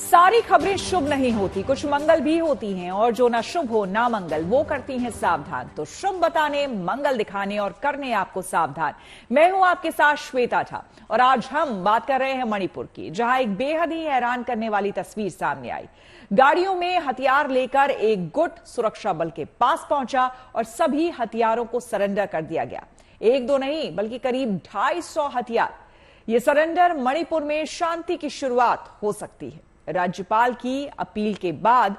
सारी खबरें शुभ नहीं होती, कुछ मंगल भी होती हैं और जो ना शुभ हो ना मंगल वो करती हैं सावधान। तो शुभ बताने, मंगल दिखाने और करने आपको सावधान। मैं हूं आपके साथ श्वेता झा और आज हम बात कर रहे हैं मणिपुर की, जहां एक बेहद ही हैरान करने वाली तस्वीर सामने आई। गाड़ियों में हथियार लेकर एक गुट सुरक्षा बल के पास पहुंचा और सभी हथियारों को सरेंडर कर दिया गया। एक दो नहीं बल्कि करीब 250 हथियार। ये सरेंडर मणिपुर में शांति की शुरुआत हो सकती है। राज्यपाल की अपील के बाद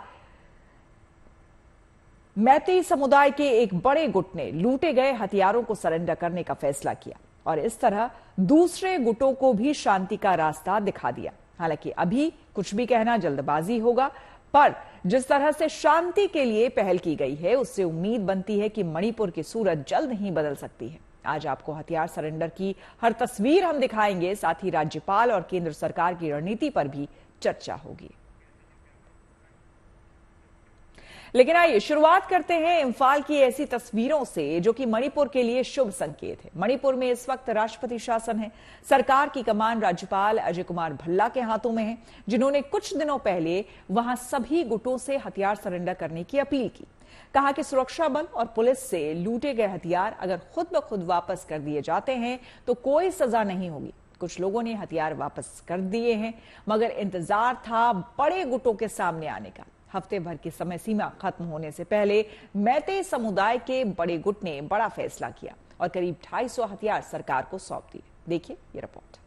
मैतेई समुदाय के एक बड़े गुट ने लूटे गए हथियारों को सरेंडर करने का फैसला किया और इस तरह दूसरे गुटों को भी शांति का रास्ता दिखा दिया। हालांकि अभी कुछ भी कहना जल्दबाजी होगा, पर जिस तरह से शांति के लिए पहल की गई है उससे उम्मीद बनती है कि मणिपुर की सूरत जल्द ही बदल सकती है। आज आपको हथियार सरेंडर की हर तस्वीर हम दिखाएंगे, साथ ही राज्यपाल और केंद्र सरकार की रणनीति पर भी चर्चा होगी। लेकिन आइए शुरुआत करते हैं इम्फाल की ऐसी तस्वीरों से जो कि मणिपुर के लिए शुभ संकेत है। मणिपुर में इस वक्त राष्ट्रपति शासन है। सरकार की कमान राज्यपाल अजय कुमार भल्ला के हाथों में है, जिन्होंने कुछ दिनों पहले वहां सभी गुटों से हथियार सरेंडर करने की अपील की। कहा कि सुरक्षा बल और पुलिस से लूटे गए हथियार अगर खुद ब खुद वापस कर दिए जाते हैं तो कोई सजा नहीं होगी। कुछ लोगों ने हथियार वापस कर दिए हैं, मगर इंतजार था बड़े गुटों के सामने आने का। हफ्ते भर की समय सीमा खत्म होने से पहले मैतेई समुदाय के बड़े गुट ने बड़ा फैसला किया और करीब 250 हथियार सरकार को सौंप दिए। देखिए ये report.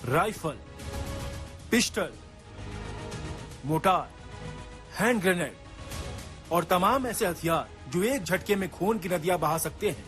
Rifle, pistol, motor, hand grenade और तमाम ऐसे हथियार जो एक झटके में खून की नदियां बहा सकते हैं।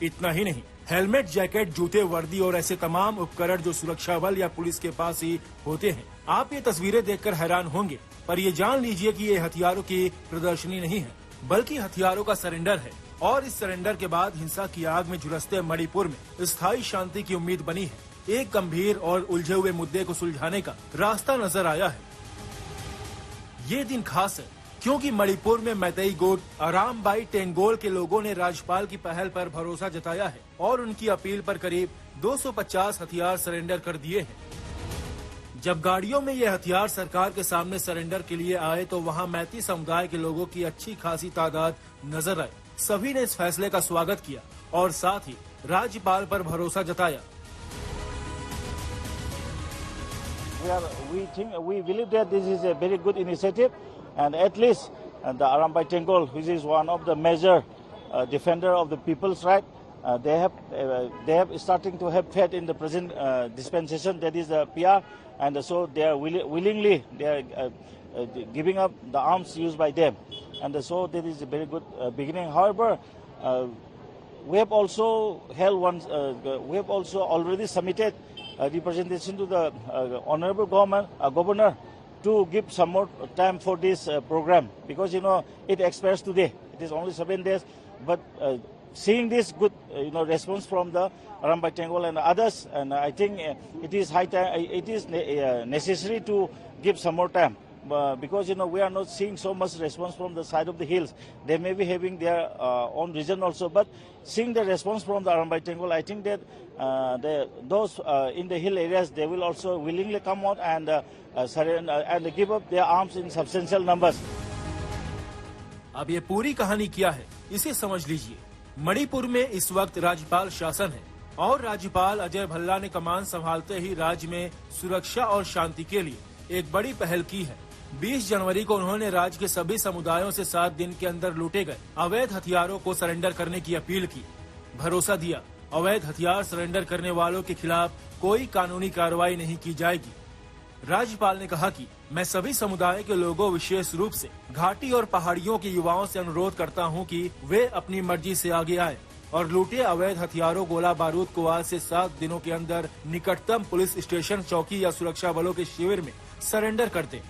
इतना ही नहीं, हेलमेट, जैकेट, जूते, वर्दी और ऐसे तमाम उपकरण जो सुरक्षा बल या पुलिस के पास ही होते हैं। आप ये तस्वीरें देखकर हैरान होंगे, पर ये जान लीजिए कि ये हथियारों की प्रदर्शनी नहीं है, बल्कि हथियारों का सरेंडर है। और इस सरेंडर के बाद हिंसा की आग में झुलसते मणिपुर में स्थायी शांति की उम्मीद बनी है। एक गंभीर और उलझे हुए मुद्दे को सुलझाने का रास्ता नजर आया है। ये दिन खास है क्योंकि मणिपुर में मैतेई गुट अरामबाई टेंगोल के लोगों ने राज्यपाल की पहल पर भरोसा जताया है और उनकी अपील पर करीब 250 हथियार सरेंडर कर दिए हैं। जब गाड़ियों में ये हथियार सरकार के सामने सरेंडर के लिए आए तो वहाँ मैतेई समुदाय के लोगों की अच्छी खासी तादाद नजर आई। सभी ने इस फैसले का स्वागत किया और साथ ही राज्यपाल पर भरोसा जताया। We believe that this is a very good initiative, and at least the Arambai Tengol, which is one of the major defender of the people's right, they have starting to have faith in the present dispensation, that is the PR, and so they are willingly they are giving up the arms used by them, and so that is a very good beginning. However, we have also held one. We have also already submitted representation to the honorable governor to give some more time for this program, because it expires today. It is only 7 days, but seeing this good response from the Arambai Tengol and others, and I think it is high time. It is necessary to give some more time. Because we are not seeing so much response from the side of the hills. They may be having their own reason also, but seeing the response from the Arambai Tengol, I think that those in the hill areas, they will also willingly come out and surrender and give up their arms in substantial numbers. अब ये पूरी कहानी क्या है, इसे समझ लीजिए। मणिपुर में इस वक्त राज्यपाल शासन है और राज्यपाल अजय भल्ला ने कमान संभालते ही राज्य में सुरक्षा और शांति के लिए एक बड़ी पहल की है। 20 जनवरी को उन्होंने राज्य के सभी समुदायों से 7 दिन के अंदर लूटे गए अवैध हथियारों को सरेंडर करने की अपील की। भरोसा दिया, अवैध हथियार सरेंडर करने वालों के खिलाफ कोई कानूनी कार्रवाई नहीं की जाएगी। राज्यपाल ने कहा कि मैं सभी समुदाय के लोगों, विशेष रूप से घाटी और पहाड़ियों के युवाओं से अनुरोध करता हूं कि वे अपनी मर्जी से आगे आए और लूटे अवैध हथियारों, गोला बारूद को आज से 7 दिनों के अंदर निकटतम पुलिस स्टेशन, चौकी या सुरक्षा बलों के शिविर में सरेंडर कर दें।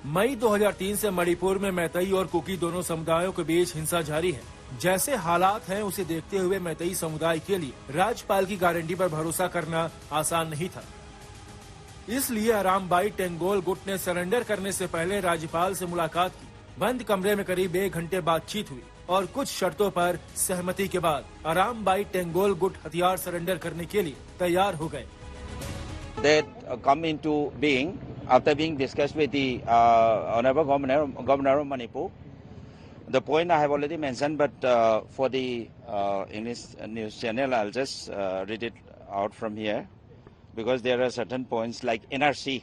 मई 2003 से मणिपुर में मैतेई और कुकी दोनों समुदायों के बीच हिंसा जारी है। जैसे हालात हैं उसे देखते हुए मैतेई समुदाय के लिए राज्यपाल की गारंटी पर भरोसा करना आसान नहीं था। इसलिए अरामबाई टेंगोल गुट ने सरेंडर करने से पहले राज्यपाल से मुलाकात की। बंद कमरे में करीब 1 घंटे बातचीत हुई और कुछ शर्तों पर सहमति के बाद अरामबाई टेंगोल गुट हथियार सरेंडर करने के लिए तैयार हो गए। That come into being after being discussed with the Honorable Governor of Manipur. The point I have already mentioned, but for the English news channel, I'll just read it out from here, because there are certain points like NRC.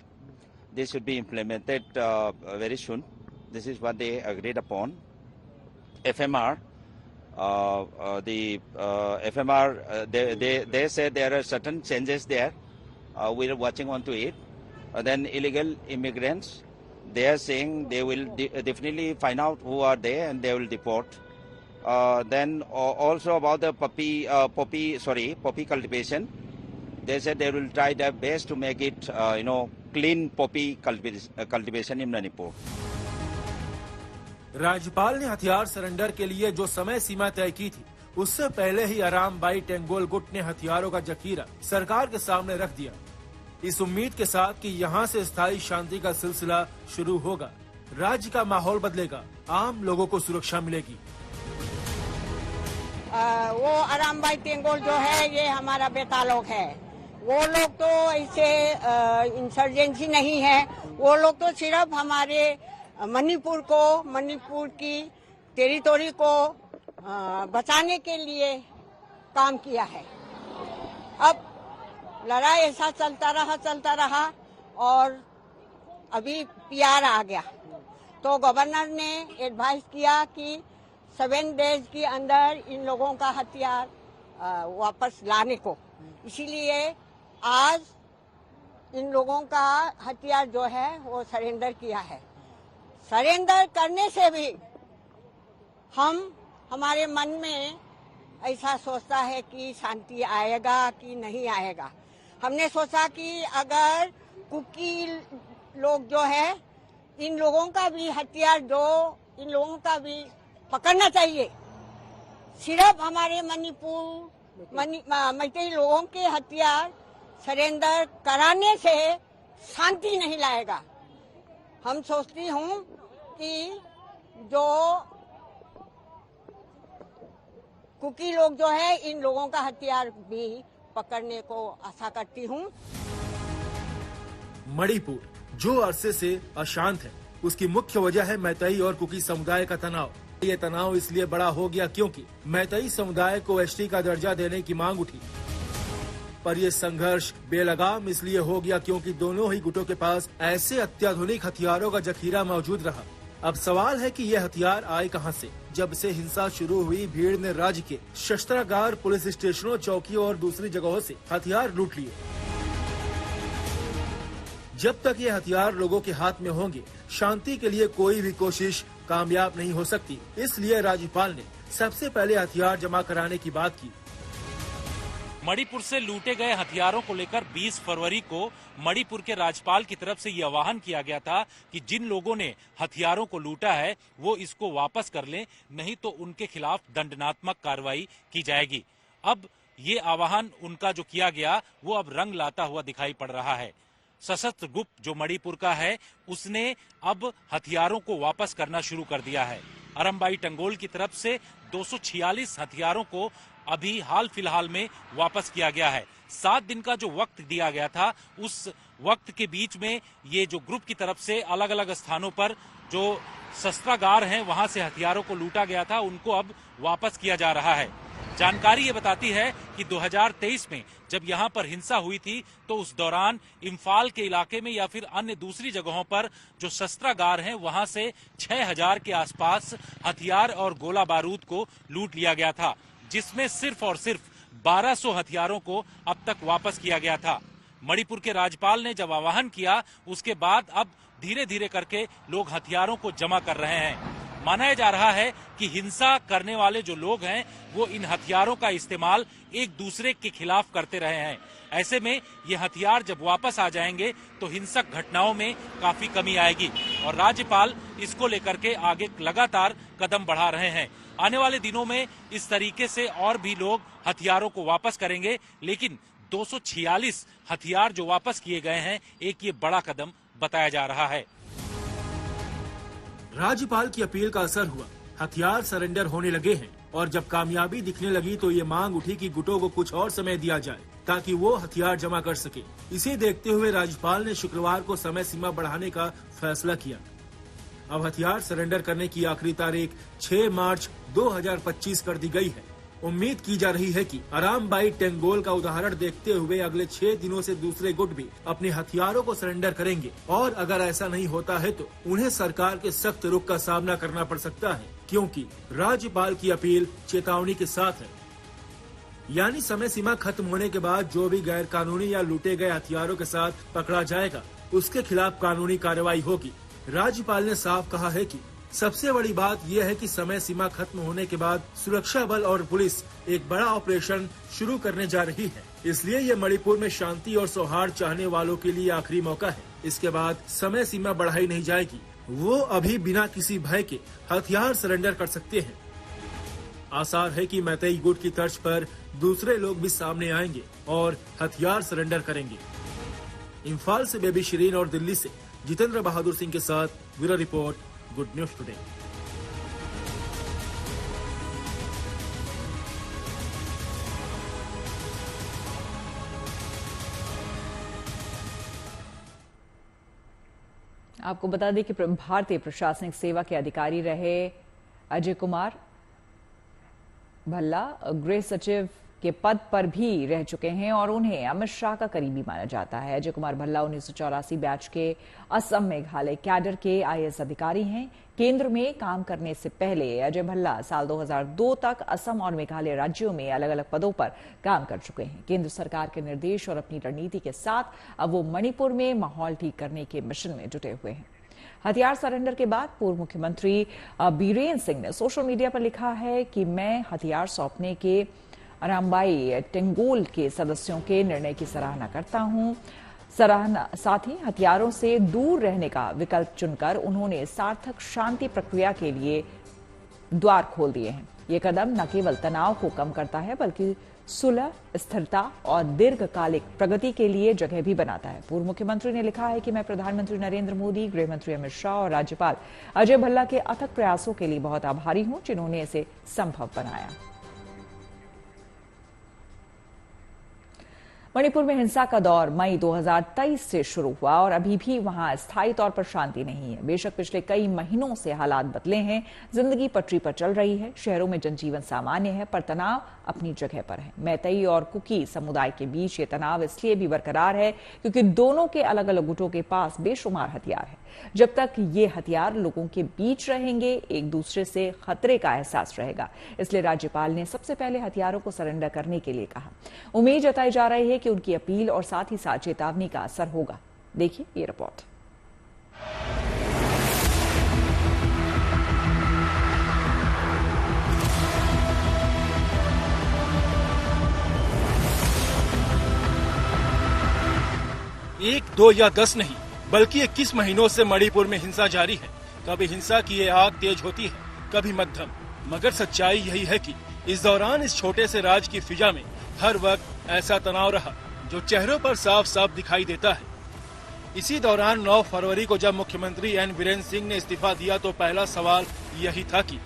This should be implemented very soon. This is what they agreed upon. FMR, the FMR, they said there are certain changes there. We are watching on to it. Then illegal immigrants, they are saying they will definitely find out who are there and they will deport. Then also about the poppy cultivation, they said they will try their best to make it clean poppy cultivation in Manipur. राज्यपाल ने हथियार surrender के लिए जो समय सीमा तय की थी, उससे पहले ही अरामबाई टेंगोल गुट ने हथियारों का जखीरा सरकार के सामने रख दिया, इस उम्मीद के साथ कि यहां से स्थायी शांति का सिलसिला शुरू होगा, राज्य का माहौल बदलेगा, आम लोगों को सुरक्षा मिलेगी। वो अरामबाई टेंगोल जो है ये हमारा बेटा लोग है। वो लोग तो ऐसे इंसर्जेंसी नहीं है। वो लोग तो सिर्फ हमारे मणिपुर की टेरिटोरी को बचाने के लिए काम किया है। अब लड़ाई ऐसा चलता रहा और अभी पीआर आ गया, तो गवर्नर ने एडवाइस किया कि 7 डेज के अंदर इन लोगों का हथियार वापस लाने को। इसीलिए आज इन लोगों का हथियार जो है वो सरेंडर किया है। सरेंडर करने से भी हमारे मन में ऐसा सोचता है कि शांति आएगा कि नहीं आएगा। हमने सोचा कि अगर कुकी लोग जो है इन लोगों का भी हथियार इन लोगों का भी पकड़ना चाहिए। सिर्फ हमारे मैतेई लोगों के हथियार सरेंडर कराने से शांति नहीं लाएगा। हम सोचती हूँ कि जो कुकी लोग जो है इन लोगों का हथियार भी पकड़ने को आशा करती हूँ। मणिपुर जो अरसे से अशांत है, उसकी मुख्य वजह है मैतेई और कुकी समुदाय का तनाव। ये तनाव इसलिए बड़ा हो गया क्योंकि मैतेई समुदाय को एसटी का दर्जा देने की मांग उठी, पर यह संघर्ष बेलगाम इसलिए हो गया क्योंकि दोनों ही गुटों के पास ऐसे अत्याधुनिक हथियारों का जखीरा मौजूद रहा। अब सवाल है कि ये हथियार आए कहां से? जब से हिंसा शुरू हुई, भीड़ ने राज्य के शस्त्रागार, पुलिस स्टेशनों, चौकियों और दूसरी जगहों से हथियार लूट लिए। जब तक ये हथियार लोगों के हाथ में होंगे, शांति के लिए कोई भी कोशिश कामयाब नहीं हो सकती। इसलिए राज्यपाल ने सबसे पहले हथियार जमा कराने की बात की। मणिपुर से लूटे गए हथियारों को लेकर 20 फरवरी को मणिपुर के राज्यपाल की तरफ से ये आह्वान किया गया था कि जिन लोगों ने हथियारों को लूटा है वो इसको वापस कर लें, नहीं तो उनके खिलाफ दंडात्मक कार्रवाई की जाएगी। अब ये आह्वान उनका जो किया गया वो अब रंग लाता हुआ दिखाई पड़ रहा है। सशस्त्र गुट जो मणिपुर का है उसने अब हथियारों को वापस करना शुरू कर दिया है। अरामबाई टेंगोल की तरफ से 246 हथियारों को अभी हाल फिलहाल में वापस किया गया है। 7 दिन का जो वक्त दिया गया था, उस वक्त के बीच में ये जो ग्रुप की तरफ से अलग अलग स्थानों पर जो शस्त्रागार हैं वहां से हथियारों को लूटा गया था, उनको अब वापस किया जा रहा है। जानकारी ये बताती है कि 2023 में जब यहां पर हिंसा हुई थी तो उस दौरान इम्फाल के इलाके में या फिर अन्य दूसरी जगहों पर जो शस्त्रागार हैं वहां से 6000 के आसपास हथियार और गोला बारूद को लूट लिया गया था, जिसमें सिर्फ और सिर्फ 1200 हथियारों को अब तक वापस किया गया था। मणिपुर के राज्यपाल ने जब आह्वान किया उसके बाद अब धीरे धीरे करके लोग हथियारों को जमा कर रहे हैं। माना जा रहा है कि हिंसा करने वाले जो लोग हैं वो इन हथियारों का इस्तेमाल एक दूसरे के खिलाफ करते रहे हैं। ऐसे में ये हथियार जब वापस आ जाएंगे तो हिंसक घटनाओं में काफी कमी आएगी और राज्यपाल इसको लेकर के आगे लगातार कदम बढ़ा रहे हैं। आने वाले दिनों में इस तरीके से और भी लोग हथियारों को वापस करेंगे, लेकिन 246 हथियार जो वापस किए गए हैं, एक ये बड़ा कदम बताया जा रहा है। राज्यपाल की अपील का असर हुआ, हथियार सरेंडर होने लगे हैं और जब कामयाबी दिखने लगी तो ये मांग उठी कि गुटों को कुछ और समय दिया जाए ताकि वो हथियार जमा कर सके। इसे देखते हुए राज्यपाल ने शुक्रवार को समय सीमा बढ़ाने का फैसला किया। अब हथियार सरेंडर करने की आखिरी तारीख 6 मार्च 2025 कर दी गई है। उम्मीद की जा रही है कि अरामबाई टेंगोल का उदाहरण देखते हुए अगले 6 दिनों से दूसरे गुट भी अपने हथियारों को सरेंडर करेंगे और अगर ऐसा नहीं होता है तो उन्हें सरकार के सख्त रुख का सामना करना पड़ सकता है, क्योंकि राज्यपाल की अपील चेतावनी के साथ है। यानी समय सीमा खत्म होने के बाद जो भी गैर कानूनी या लूटे गए हथियारों के साथ पकड़ा जाएगा उसके खिलाफ कानूनी कार्रवाई होगी। राज्यपाल ने साफ कहा है कि सबसे बड़ी बात यह है कि समय सीमा खत्म होने के बाद सुरक्षा बल और पुलिस एक बड़ा ऑपरेशन शुरू करने जा रही है, इसलिए ये मणिपुर में शांति और सौहार्द चाहने वालों के लिए आखिरी मौका है। इसके बाद समय सीमा बढ़ाई नहीं जाएगी, वो अभी बिना किसी भय के हथियार सरेंडर कर सकते हैं। आसार है कि मैतेई गुट की तर्ज पर दूसरे लोग भी सामने आएंगे और हथियार सरेंडर करेंगे। इम्फाल से बेबी शिरीन और दिल्ली से जितेंद्र बहादुर सिंह के साथ bureau report, good news today. आपको बता दें कि भारतीय प्रशासनिक सेवा के अधिकारी रहे अजय कुमार भल्ला गृह सचिव के पद पर भी रह चुके हैं और उन्हें अमित शाह का करीबी माना जाता है। अजय कुमार भल्ला 1984 बैच के असम मेघालय कैडर के आईएएस अधिकारी हैं। केंद्र में काम करने से पहले अजय भल्ला साल 2002 तक असम और मेघालय राज्यों में अलग अलग पदों पर काम कर चुके हैं। केंद्र सरकार के निर्देश और अपनी रणनीति के साथ अब वो मणिपुर में माहौल ठीक करने के मिशन में जुटे हुए हैं। हथियार सरेंडर के बाद पूर्व मुख्यमंत्री बीरेन सिंह ने सोशल मीडिया पर लिखा है कि मैं हथियार सौंपने के अरामबाई टेंगोल के सदस्यों के निर्णय की सराहना करता हूं। साथ ही हथियारों से दूर रहने का विकल्प चुनकर उन्होंने सार्थक शांति प्रक्रिया के लिए द्वार खोल दिए हैं। ये कदम न केवल तनाव को कम करता है बल्कि सुलह, स्थिरता और दीर्घकालिक प्रगति के लिए जगह भी बनाता है। पूर्व मुख्यमंत्री ने लिखा है कि मैं प्रधानमंत्री नरेंद्र मोदी, गृह मंत्री अमित शाह और राज्यपाल अजय भल्ला के अथक प्रयासों के लिए बहुत आभारी हूं, जिन्होंने इसे संभव बनाया। मणिपुर में हिंसा का दौर मई 2023 से शुरू हुआ और अभी भी वहां स्थायी तौर पर शांति नहीं है। बेशक पिछले कई महीनों से हालात बदले हैं, जिंदगी पटरी पर चल रही है, शहरों में जनजीवन सामान्य है, पर तनाव अपनी जगह पर है। मैतेई और कुकी समुदाय के बीच ये तनाव इसलिए भी बरकरार है क्योंकि दोनों के अलग अलग गुटों के पास बेशुमार हथियार है। जब तक ये हथियार लोगों के बीच रहेंगे, एक दूसरे से खतरे का एहसास रहेगा। इसलिए राज्यपाल ने सबसे पहले हथियारों को सरेंडर करने के लिए कहा। उम्मीद जताई जा रही है कि उनकी अपील और साथ ही साथ चेतावनी का असर होगा। देखिए ये रिपोर्ट। एक, दो या 10 नहीं बल्कि 21 महीनों से मणिपुर में हिंसा जारी है। कभी हिंसा की ये आग तेज होती है, कभी मध्यम, मगर सच्चाई यही है कि इस दौरान इस छोटे से राज्य की फिजा में हर वक्त ऐसा तनाव रहा जो चेहरों पर साफ साफ दिखाई देता है। इसी दौरान 9 फरवरी को जब मुख्यमंत्री एन बीरेन सिंह ने इस्तीफा दिया तो पहला सवाल यही था कि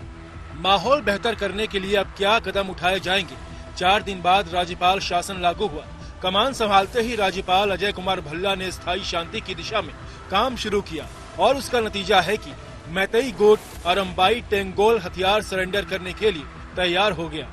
माहौल बेहतर करने के लिए अब क्या कदम उठाए जाएंगे। 4 दिन बाद राज्यपाल शासन लागू हुआ। कमान संभालते ही राज्यपाल अजय कुमार भल्ला ने स्थायी शांति की दिशा में काम शुरू किया और उसका नतीजा है कि मैतेई गुट अरामबाई टेंगोल हथियार सरेंडर करने के लिए तैयार हो गया।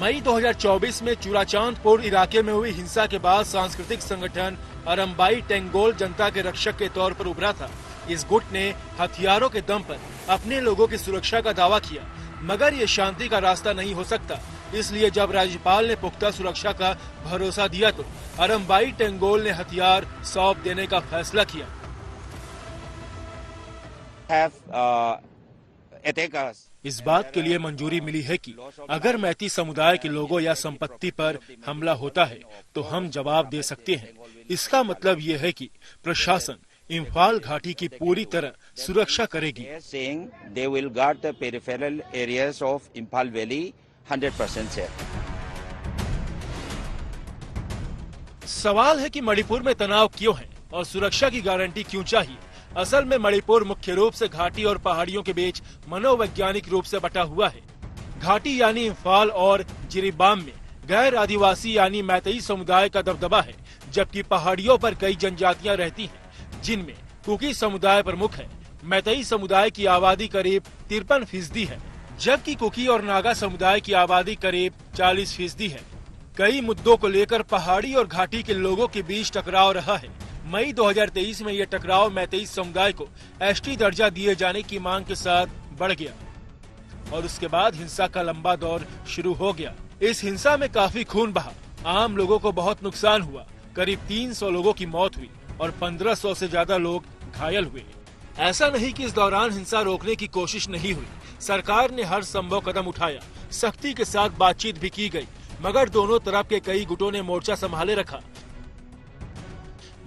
मई 2024 में चुराचांदपुर इलाके में हुई हिंसा के बाद सांस्कृतिक संगठन अरामबाई टेंगोल जनता के रक्षक के तौर पर उभरा था। इस गुट ने हथियारों के दम पर अपने लोगों की सुरक्षा का दावा किया, मगर ये शांति का रास्ता नहीं हो सकता। इसलिए जब राज्यपाल ने पुख्ता सुरक्षा का भरोसा दिया तो अरामबाई टेंगोल ने हथियार सौंप देने का फैसला किया। Have attack us. इस बात के लिए मंजूरी मिली है कि अगर मैती समुदाय के लोगों या संपत्ति पर हमला होता है तो हम जवाब दे सकते हैं। इसका मतलब ये है कि प्रशासन इम्फाल घाटी की पूरी तरह सुरक्षा करेगी। They are saying they will guard the peripheral areas of Imphal Valley 100% safe. सवाल है कि मणिपुर में तनाव क्यों है और सुरक्षा की गारंटी क्यों चाहिए। असल में मणिपुर मुख्य रूप से घाटी और पहाड़ियों के बीच मनोवैज्ञानिक रूप से बटा हुआ है। घाटी यानी इम्फाल और जिरीबाम में गैर आदिवासी यानी मैतेई समुदाय का दबदबा है, जबकि पहाड़ियों पर कई जनजातियां रहती हैं, जिनमें कुकी समुदाय प्रमुख है। मैतेई समुदाय की आबादी करीब 53% है, जबकि कुकी और नागा समुदाय की आबादी करीब 40% है। कई मुद्दों को लेकर पहाड़ी और घाटी के लोगों के बीच टकराव रहा है। मई 2023 में यह टकराव मैतेई समुदाय को एसटी दर्जा दिए जाने की मांग के साथ बढ़ गया और उसके बाद हिंसा का लंबा दौर शुरू हो गया। इस हिंसा में काफी खून बहा, आम लोगों को बहुत नुकसान हुआ। करीब 300 लोगों की मौत हुई और 1500 से ज्यादा लोग घायल हुए। ऐसा नहीं कि इस दौरान हिंसा रोकने की कोशिश नहीं हुई। सरकार ने हर संभव कदम उठाया, सख्ती के साथ बातचीत भी की गई, मगर दोनों तरफ के कई गुटों ने मोर्चा संभाले रखा।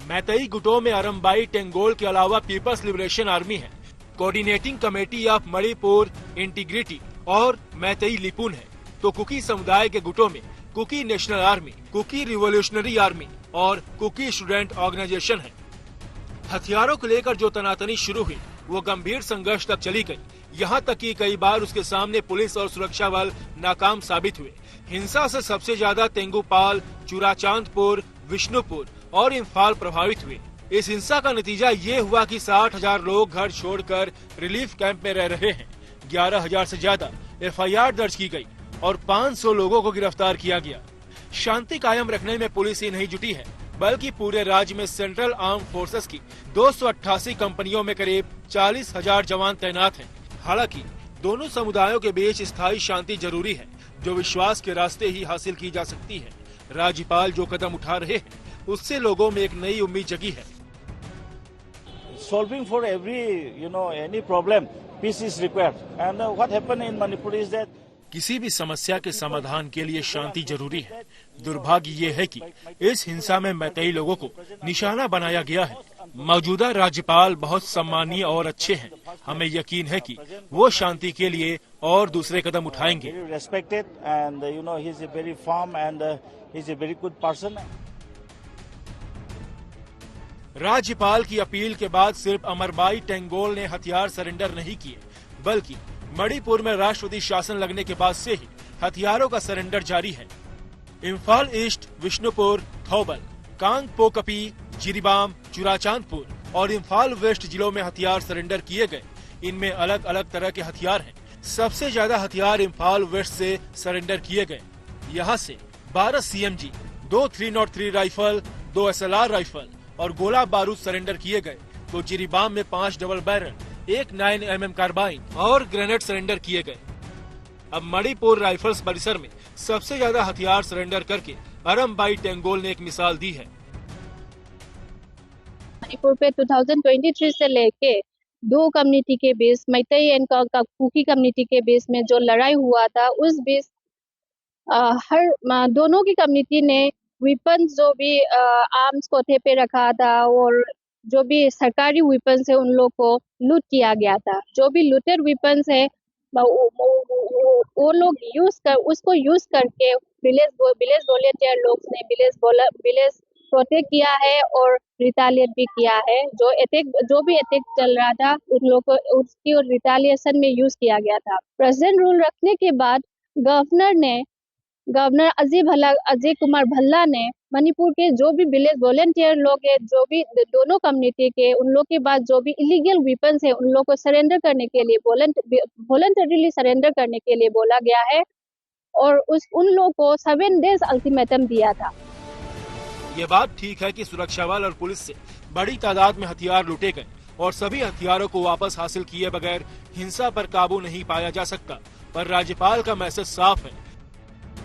मैतेई गुटों में अरम्बाई टेंगोल के अलावा पीपल्स लिबरेशन आर्मी है, coordinating committee of Manipur integrity और मैतेई लिपुन है। तो कुकी समुदाय के गुटों में Kuki national army, Kuki revolutionary army और कुकी स्टूडेंट ऑर्गेनाइजेशन है। हथियारों को लेकर जो तनातनी शुरू हुई वो गंभीर संघर्ष तक चली गई, यहाँ तक कि कई बार उसके सामने पुलिस और सुरक्षा बल नाकाम साबित हुए। हिंसा से सबसे ज्यादा तेंगुपाल, चुराचांदपुर, विष्णुपुर और इम्फाल प्रभावित हुए। इस हिंसा का नतीजा ये हुआ कि 60,000 लोग घर छोड़कर रिलीफ कैंप में रह रहे हैं। 11,000 से ज्यादा FIR दर्ज की गई और 500 लोगों को गिरफ्तार किया गया। शांति कायम रखने में पुलिस ही नहीं जुटी है, बल्कि पूरे राज्य में सेंट्रल आर्म फोर्सेस की 288 कंपनियों में करीब 40,000 जवान तैनात हैं। हालांकि दोनों समुदायों के बीच स्थायी शांति जरूरी है, जो विश्वास के रास्ते ही हासिल की जा सकती है। राज्यपाल जो कदम उठा रहे हैं उससे लोगों में एक नई उम्मीद जगी है। Solving for any problem, peace is required. And what happened in Manipur is that किसी भी समस्या के समाधान के लिए शांति जरूरी है। दुर्भाग्य ये है कि इस हिंसा में मैतेई लोगों को निशाना बनाया गया है। मौजूदा राज्यपाल बहुत सम्मानीय और अच्छे हैं। हमें यकीन है कि वो शांति के लिए और दूसरे कदम उठाएंगे। respected and he is a very firm and he is a very good person. राज्यपाल की अपील के बाद सिर्फ अमरबाई टेंगोल ने हथियार सरेंडर नहीं किए, बल्कि मणिपुर में राष्ट्रपति शासन लगने के बाद से ही हथियारों का सरेंडर जारी है। इम्फाल ईस्ट, विष्णुपुर, थौबल, कांगपोकपी, जिरीबाम, चुराचांदपुर और इम्फाल वेस्ट जिलों में हथियार सरेंडर किए गए। इनमें अलग अलग तरह के हथियार हैं। सबसे ज्यादा हथियार इम्फाल वेस्ट से सरेंडर किए गए। यहाँ से 12 CMG, 2 303 राइफल, 2 SLR राइफल और गोला बारूद सरेंडर किए गए। तो जिरीबाम में 5 डबल बैरल, 1 9mm कार्बाइन और ग्रेनेड सरेंडर किए गए। अब मणिपुर राइफल्स परिसर में सबसे ज्यादा हथियार सरेंडर करके अरम्बाई टेंगोल ने एक मिसाल दी है। मणिपुर पे 2023 से लेके दो कम्युनिटी के बीच, मैतेई एंड कुकी कम्युनिटी के बीच में जो लड़ाई हुआ था, उस बीच दोनों की कम्युनिटी ने वेपन्स जो भी आर्म्स कोठे पे रखा था और जो भी सरकारी वेपन्स है उन लोग को लूट किया गया था। जो भी लूटेड वेपन्स है वो लोग उसको यूज करके विलेज वॉलंटियर लोग ने विलेज प्रोटेक्ट किया है और रिटालिएट भी किया है। जो भी अटैक चल रहा था उन लोग को उसकी रिटालिएशन में यूज किया गया था। प्रेसिडेंट रूल रखने के बाद गवर्नर अजय कुमार भल्ला ने मणिपुर के जो भी विलेज वॉलंटियर लोग हैं, जो भी दोनों कम्युनिटी के, उन लोग के पास जो भी इलीगल वेपन्स है उन लोग को सरेंडर करने के लिए, वॉलंटरीली सरेंडर करने के लिए बोला गया है और उन लोग को 7 days अल्टीमेटम दिया था। ये बात ठीक है कि सुरक्षा बल और पुलिस से बड़ी तादाद में हथियार लूटे गए और सभी हथियारों को वापस हासिल किए बगैर हिंसा पर काबू नहीं पाया जा सकता। पर राज्यपाल का मैसेज साफ है,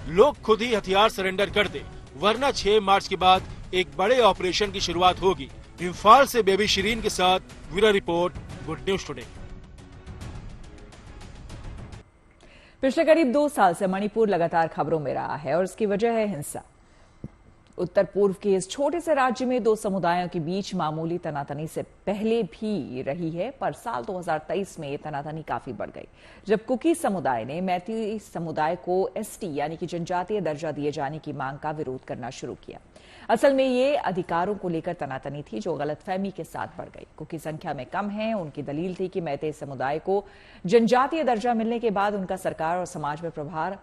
लोग खुद ही हथियार सरेंडर कर दे, वरना 6 मार्च के बाद एक बड़े ऑपरेशन की शुरुआत होगी। इम्फाल से बेबी शिरीन के साथ bureau report, good news today. पिछले करीब 2 साल से मणिपुर लगातार खबरों में रहा है और इसकी वजह है हिंसा। उत्तर पूर्व के इस छोटे से राज्य में 2 समुदायों के बीच मामूली तनातनी से पहले भी रही है, पर साल 2023 में ये तनातनी काफी बढ़ गई जब कुकी समुदाय ने मैती समुदाय को एसटी यानी कि जनजातीय दर्जा दिए जाने की मांग का विरोध करना शुरू किया। असल में ये अधिकारों को लेकर तनातनी थी जो गलतफहमी के साथ बढ़ गई। कुकी संख्या में कम है। उनकी दलील थी कि मैते समुदाय को जनजातीय दर्जा मिलने के बाद उनका सरकार और समाज में प्रभाव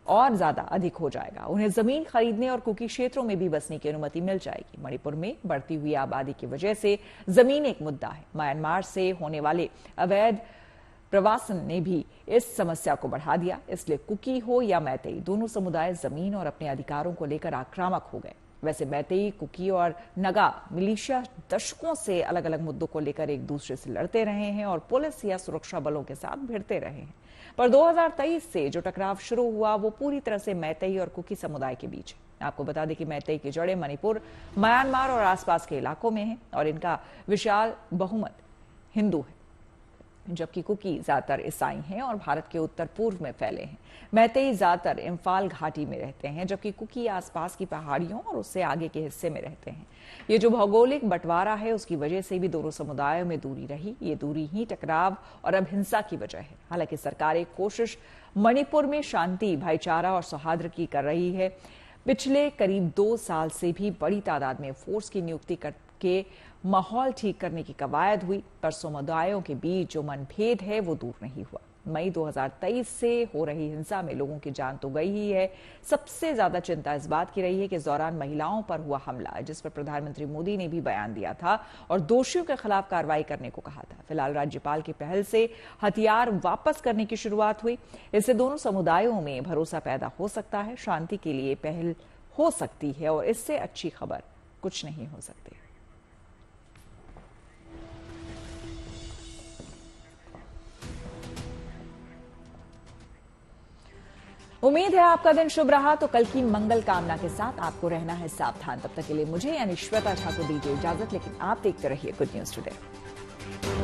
और ज्यादा अधिक हो जाएगा। उन्हें जमीन खरीदने और कुकी क्षेत्रों में भी बसने की अनुमति मिल जाएगी। मणिपुर में बढ़ती हुई आबादी की वजह से जमीन एक मुद्दा है। म्यांमार से होने वाले अवैध प्रवासन ने भी इस समस्या को बढ़ा दिया। इसलिए कुकी हो या मैतेई, दोनों समुदाय जमीन और अपने अधिकारों को लेकर आक्रामक हो गए। वैसे मैतेई, कुकी और नगा मिलिशिया दशकों से अलग अलग मुद्दों को लेकर एक दूसरे से लड़ते रहे हैं और पुलिस या सुरक्षा बलों के साथ भिड़ते रहे हैं। पर 2023 से जो टकराव शुरू हुआ वो पूरी तरह से मैतेई और कुकी समुदाय के बीच है। आपको बता दें कि मैतेई की जड़ें मणिपुर, म्यांमार और आसपास के इलाकों में हैं और इनका विशाल बहुमत हिंदू है, जबकि कुकी ज्यादातर ईसाई हैं और भारत के उत्तर पूर्व में फैले हैं। मैतेई ज्यादातर इम्फाल घाटी में रहते हैं, जबकि कुकी आसपास की पहाड़ियों और उससे आगे के हिस्से में रहते हैं। ये जो भौगोलिक बंटवारा है उसकी वजह से भी दोनों समुदायों में दूरी रही। ये दूरी ही टकराव और अब हिंसा की वजह है। हालांकि सरकार एक कोशिश मणिपुर में शांति, भाईचारा और सौहार्द की कर रही है। पिछले करीब 2 साल से भी बड़ी तादाद में फोर्स की नियुक्ति करके माहौल ठीक करने की कवायद हुई, पर समुदायों के बीच जो मनभेद है वो दूर नहीं हुआ। मई 2023 से हो रही हिंसा में लोगों की जान तो गई ही है। सबसे ज्यादा चिंता इस बात की रही है कि इस दौरान महिलाओं पर हुआ हमला, जिस पर प्रधानमंत्री मोदी ने भी बयान दिया था और दोषियों के खिलाफ कार्रवाई करने को कहा था। फिलहाल राज्यपाल की पहल से हथियार वापस करने की शुरुआत हुई। इससे दोनों समुदायों में भरोसा पैदा हो सकता है, शांति के लिए पहल हो सकती है और इससे अच्छी खबर कुछ नहीं हो सकती। उम्मीद है आपका दिन शुभ रहा। तो कल की मंगल कामना के साथ आपको रहना है सावधान। तब तक के लिए मुझे यानी श्वेता झा को दीजिए इजाजत, लेकिन आप देखते रहिए गुड न्यूज टुडे।